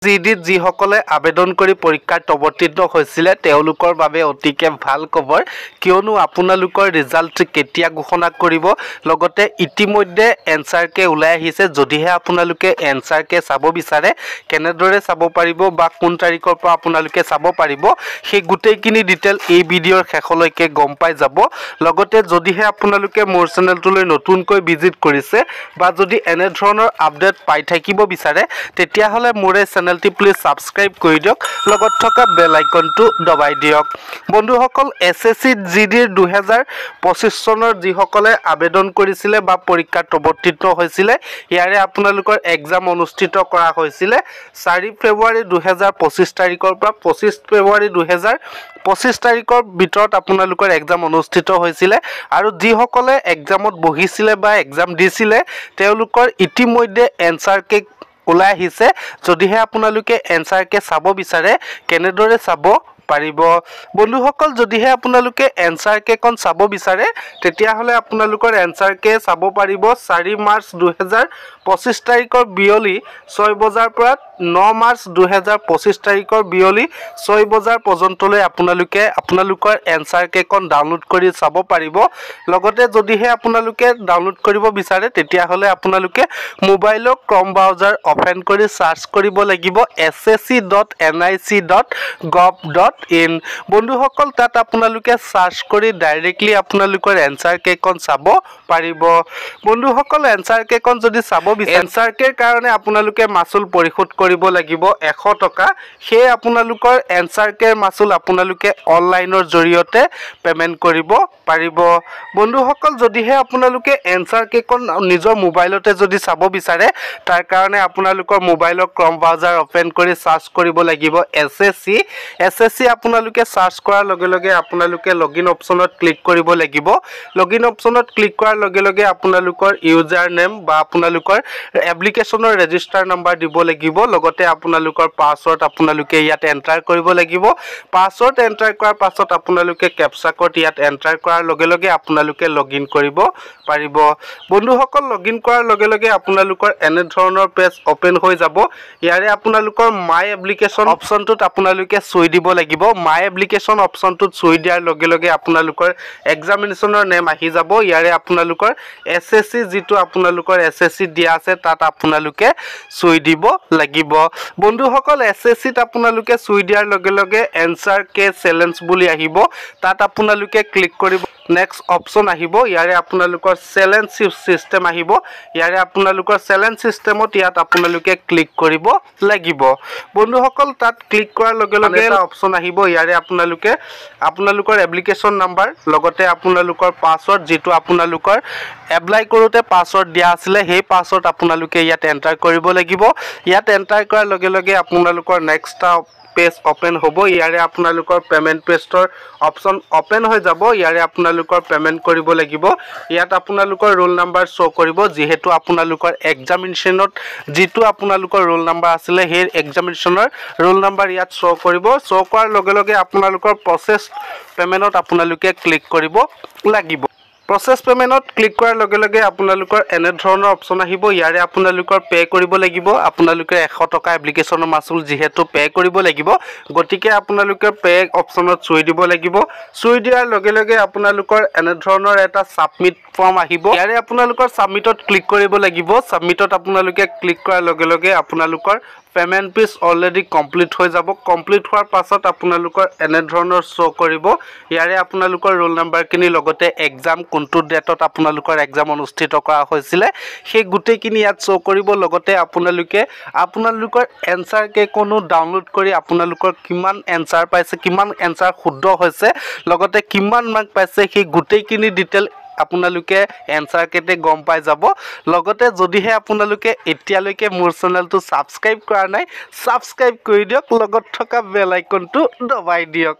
জিডিত যিসকলে আবেদন কৰি পৰীক্ষাত অৱতীৰ্ণ হৈছিলে তেওঁলোকৰ বাবে অতিকে ভাল খবৰ কিয়নো আপোনালোকৰ ৰিজাল্ট কেতিয়া ঘোষণা কৰিব লগতে ইতিমধ্যে এনসাৰ কে ওলাই আহিছে যদিহে আপোনালোকে এনসাৰ কে চাব বিচাৰে কেনেদৰে চাব পাৰিব বা কোন তাৰিখৰ পৰা আপোনালোকে চাব পাৰিব সেই গুটেইখিনি ডিটেইল এই ভিডিঅ'ৰ শেষলৈকে গম পাই যাব লগতে যদিহে আপোনালোকে মোৰ চেনেলটোলৈ নতুনকৈ ভিজিট কৰিছে বা যদি এনে ধৰণৰ আপডেট পাই থাকিব বিচাৰে তেতিয়া হলে মোৰ এই চেনেলটি প্লিজ সাবস্ক্ৰাইব কৰি দিয়ক লগত থকা বেল আইকনটো দবাই দিয়ক বন্ধুসকল এসএসসি জিডিৰ 2025 চনৰ যিসকলে আবেদন কৰিছিলে বা পৰীক্ষাত অৱতীৰ্ণ হৈছিলে ইয়াৰে আপোনালোকৰ এক্সাম অনুষ্ঠিত কৰা হৈছিলে 4 ফেব্ৰুৱাৰী 2025 তাৰিখৰ পৰা 25 ফেব্ৰুৱাৰী 2025 তাৰিখৰ ভিতৰত আপোনালোকৰ এক্সাম অনুষ্ঠিত হৈছিলে আৰু যিসকলে এক্সামত বহিছিলে বা এক্সাম দিছিলে তেওঁলোকৰ ইতিমধ্যে এনসাৰ কে ওলাই আহিছে যদিহে আপোনালোকে এনসাৰ কে চাব বিচাৰে কেনেদৰে চাব পাৰিব বন্ধুসকল যদিহে আপোনালোকে এনসাৰ কে কোন চাব বিচাৰে তেতিয়া হলে আপোনালোকৰ এনসাৰ কে চাব পাৰিব 4 মাৰ্চ 2025 তাৰিখৰ বিয়লি 6 বজাৰ পৰা 9 মাৰ্চ 2025 তাৰিখৰ বিয়লি 6 বজাৰ পৰ্যন্তলৈ আপোনালোকে আপোনালোকৰ এনসাৰ কে কোন ডাউনলোড কৰি চাব পাৰিব লগতে যদিহে আপোনালোকে ডাউনলোড কৰিব বিচাৰে তেতিয়া হলে আপোনালোকে মোবাইলৰ ক্ৰম ব্ৰাউজাৰ ওপেন কৰি সাৰ্চ কৰিব লাগিব ssc.nic.gov.in বন্ধুসকল তাত আপোনালোকে সাৰ্চ কৰি ডাইৰেক্টলি আপোনালোকৰ এনসাৰ কে কোন চাব পাৰিব বন্ধুসকল এনসাৰ কে কোন যদি চাব বিচাৰে এনসাৰ কে কাৰণে আপোনালোকে মাসুল পৰিশোধ কৰিব লাগিব 100 টকা হে আপোনালোকৰ এনসাৰ কে মাসুল আপোনালোকে অনলাইনৰ জৰিয়তে পেমেন্ট কৰিব পাৰিব বন্ধুসকল যদিহে আপোনালোকে এনসাৰ কে কোন নিজৰ মোবাইলতে যদি চাব বিচাৰে তাৰ কাৰণে আপোনালোকৰ মোবাইলৰ ক্ৰম ব্ৰাউজাৰ ওপেন কৰি সাৰ্চ কৰিব লাগিব এসএসসি আপোনালোকে সাৰ্চ কৰাৰ লগে লগে আপোনালোকে লগইন অপচনত ক্লিক কৰিব লাগিব লগইন অপচনত ক্লিক কৰাৰ লগে লগে আপোনালোকৰ ইউজাৰ নেম বা আপোনালোকৰ এপ্লিকেশনৰ ৰেজিষ্টাৰ নম্বৰ দিব লাগিব লগতে আপোনালোকৰ পাছৱৰ্ড আপোনালোকে ইয়াত এন্টাৰ কৰিব লাগিব পাছৱৰ্ড এন্টাৰ কৰাৰ পাছত আপোনালোকে ক্যাপচা কোড ইয়াত এন্টাৰ কৰাৰ লগে লগে আপোনালোকে লগইন কৰিব পাৰিব বন্ধুসকল লগইন কৰাৰ লগে লগে আপোনালোকৰ এনে ধৰণৰ পেজ ওপেন হৈ যাব ইয়াৰে আপোনালোকৰ মাই এপ্লিকেশন অপচনটোত আপোনালোকে চুই দিব লাগিব মাই এপ্লিকেশন অপচনটোত চুই দিয়াৰ লগে লগে আপোনালোকৰ এক্সামিনেশনৰ নেম আহি যাব ইয়াৰে আপোনালোকৰ এসএসসি যেটো আপোনালোকৰ এসএসসি দিয়া আছে তাত আপোনালোকে চুই দিব লাগিব বন্ধুসকল এসএসসিত আপোনালোকে চুই দিয়াৰ লগে লগে এনসাৰ কে চ্যালেঞ্জ বুলি আহিব তাত আপোনালোকে ক্লিক কৰিব নেক্সট অপচন আহিব ইয়াৰে আপোনালোকৰ চ্যালেঞ্জ সিস্টেম আহিব ইয়াৰে আপোনালোকৰ চ্যালেঞ্জ সিস্টেমত ইয়াত আপোনালোকে ক্লিক কৰিব লাগিব বন্ধুসকল তাত ক্লিক কৰাৰ লগে লগে এটা অপচন আহিব ইয়াৰে আপোনালোকে আপোনালোকৰ এপ্লিকেশন নম্বৰ লগতে আপোনালোকৰ পাছৱৰ্ড যেটো আপোনালোকৰ এপ্লাই কৰোতে পাছৱৰ্ড দিয়া আছিল সেই পাছৱৰ্ড আপোনালোকে ইয়াত এন্টাৰ কৰিব লাগিব ইয়াত এন্টাৰ কৰাৰ লগে লগে আপোনালোকৰ নেক্সট পেজ ওপেন হ'ব ইয়াৰে আপোনালোকৰ পেমেন্ট পেজৰ অপচন ওপেন হৈ যাব ইয়াৰে আপোনালোকৰ পেমেন্ট কৰিব লাগিব ইয়াত আপোনালোকৰ ৰোল নম্বৰ শো কৰিব যেহেতু আপোনালোকৰ এক্সামিনেশনত যেটো আপোনালোকৰ ৰোল নম্বৰ আছিল সেই এক্সামিনেশনৰ ৰোল নম্বৰ ইয়াত শো কৰিব শো কৰাৰ লগে লগে আপোনালোকৰ প্ৰসেস পেমেন্টত আপোনালোকে ক্লিক কৰিব লাগিব Process payment click কৰাৰ লগে লগে আপোনালোকৰ এনে ধৰণৰ অপচন আহিব ইয়াৰে আপোনালোকৰ পে কৰিব লাগিব আপোনালোকে 100 টকা এপ্লিকেশনৰ মাসুল যেহেতু পে কৰিব লাগিব গতিকে আপোনালোকে পে অপচনত চুই দিব লাগিব চুই দিয়াৰ লগে লগে আপোনালোকৰ এনে ধৰণৰ এটা সাবমিট ফৰ্ম আহিব ইয়াৰে আপোনালোকৰ সাবমিটত ক্লিক কৰিব লাগিব সাবমিটত আপোনালোকে ক্লিক কৰাৰ লগে লগে আপোনালোকৰ পেমেন্ট পিস অলৰেডি কমপ্লিট হৈ যাব কমপ্লিট হোৱাৰ পাছত আপোনালোকৰ এনে ধৰণৰ শো কৰিব ইয়াৰে আপোনালোকৰ ৰোল নম্বৰ কিনি লগতে এক্সাম কোনটো ডেটত আপোনালোকৰ এক্সাম অনুষ্ঠিত কৰা হৈছিল সেই গুটেইখিনি ইয়াত শো কৰিব লগতে আপোনালোকৰ এনসাৰ কে কোনো ডাউনলোড কৰি আপোনালোকৰ কিমান এনসাৰ পাইছে কিমান এনসাৰ শুদ্ধ হৈছে লগতে কিমান মাৰ্ক পাইছে সেই গুটেইখিনি ডিটেইল আপোনালোকে এনসাৰ কেতে গম পাই যাব লগতে যদিহে আপোনালোকে এতিয়ালৈকে মোৰ চেনেলটো সাবস্ক্ৰাইব কৰা নাই সাবস্ক্ৰাইব কৰি দিয়ক লগত থকা বেল আইকনটো দবাই দিয়ক